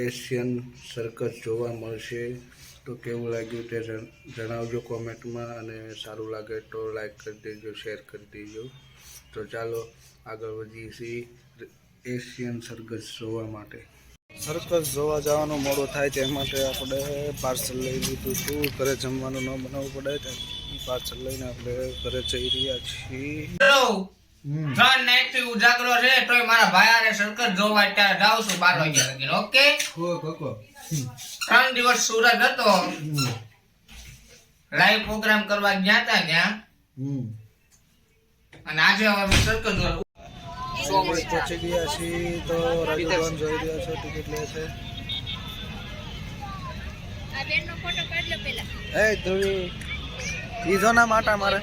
Asian circus જોવા મળશે. તો કેવું લાગ્યું તે જણાવજો કોમેન્ટમાં, અને સારું લાગે તો લાઈક કરી દેજો, શેર કરી દેજો. તો ચાલો આગળ વધીએ છીએ એશિયન સર્કસ જોવા માટે. સર્કસ જોવા જવાનું મોડું થાય તે માટે આપણે પાર્સલ લઈ લીધું હતું. ઘરે જમવાનું ન બનાવવું પડે, પાર્સલ લઈને આપણે ઘરે જઈ રહ્યા છીએ. 3 નાઈટ થી ઉજાગરો છે તોય મારા ભાઈ સર્કસ જોવા અત્યારે જાઉં છું 12 વાગ્યા લગી. ઓકે 3 દિવસ સુરત હતો, લાઈવ પ્રોગ્રામ કરવા ગયા હતા ત્યાં, અને આજે હવે સર્કસ જોવા પહોંચી ગયા છીએ. તો રાજુભાઈ જોઈ રહ્યા છો, ટિકિટ લે છે. આ બેનનો ફોટો કાઢ લો પેલા. એ ધોવી ઈજો ના માટા મારે.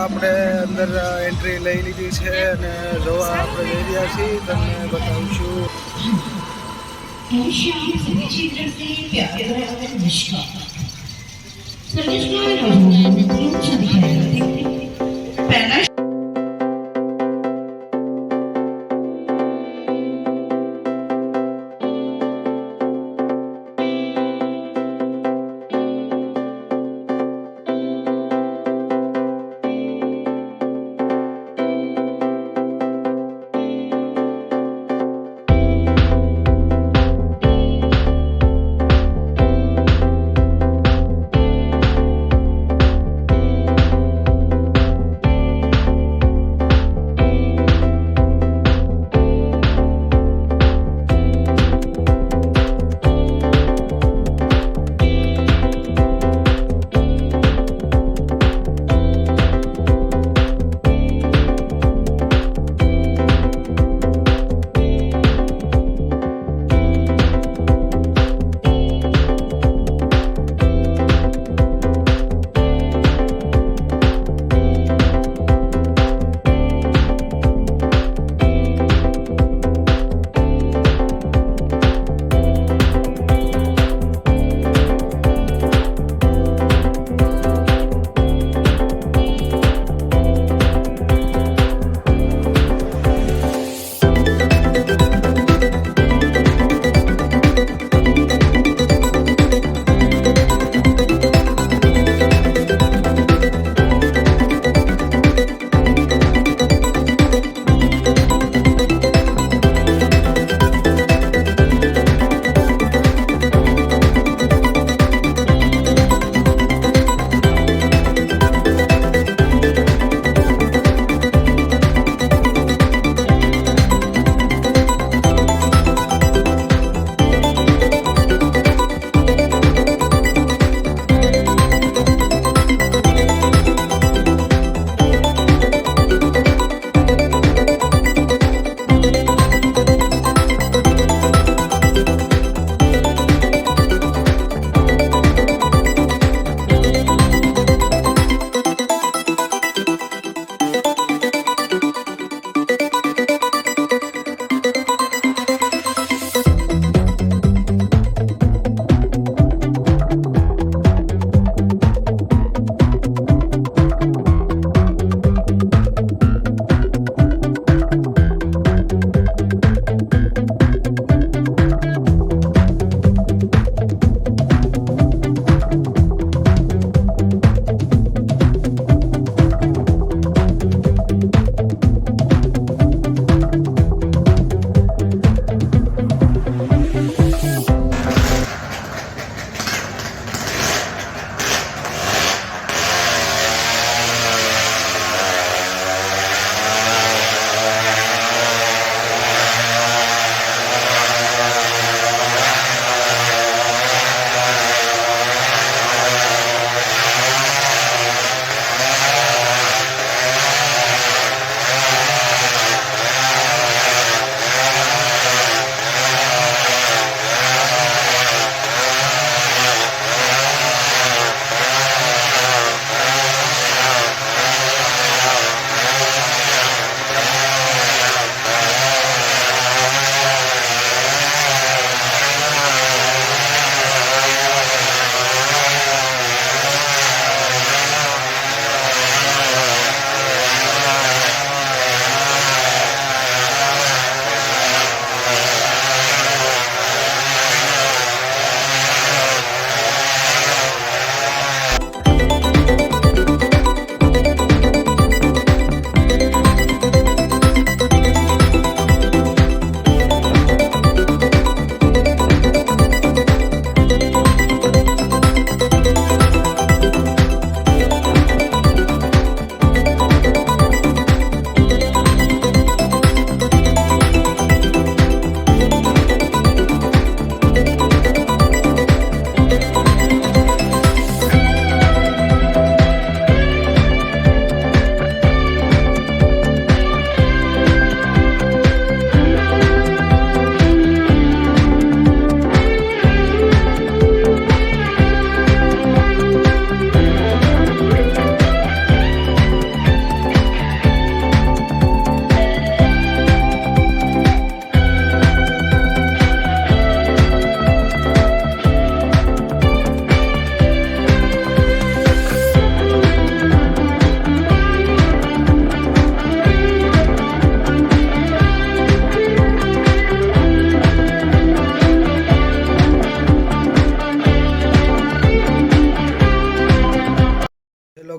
આપણે અંદર એન્ટ્રી લઈ લીધી છે અને જોવા આપણે જઈ રહ્યા છીએ. તમને બતાવીશું.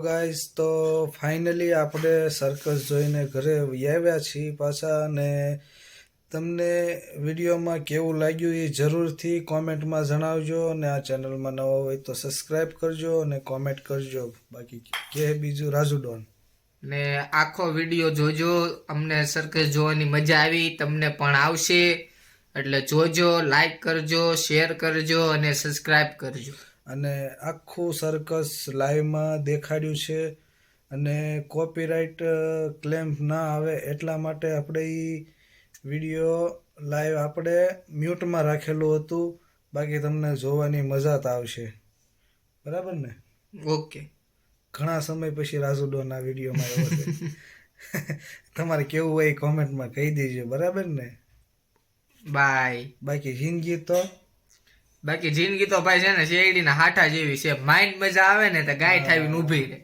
ગાઈસ, તો ફાઇનલી આપણે સર્કસ જોઈને ઘરે આવ્યા છીએ પાછા. અને તમને વિડીયોમાં કેવું લાગ્યું એ જરૂરથી કોમેન્ટમાં જણાવજો. અને આ ચેનલમાં નવા હોય તો સબસ્ક્રાઈબ કરજો અને કોમેન્ટ કરજો. બાકી કે બીજું રાજુ ડોન. ને આખો વિડીયો જોજો. અમને સર્કસ જોવાની મજા આવી, તમને પણ આવશે. એટલે જોજો, લાઈક કરજો, શેર કરજો અને સબસ્ક્રાઇબ કરજો. અને આખું સર્કસ લાઈવમાં દેખાડ્યું છે. અને કોપીરાઇટ ક્લેમ ના આવે એટલા માટે આપણે એ વિડીયો લાઈવ આપણે મ્યુટમાં રાખેલું હતું. બાકી તમને જોવાની મજા જ આવશે. બરાબર ને? ઓકે. ઘણા સમય પછી રાજુ ડોન આ વિડીયોમાં આવ્યો છે. તમારે કેવું હોય કોમેન્ટમાં કહી દેજો. બરાબર ને? બાય. બાકી જિંદગી તો ભાઈ છે ને શેરડીના હાઠા જેવી છે. માઇન્ડ મજા આવે ને તો ગાય ઠાવીને ઊભી રહે.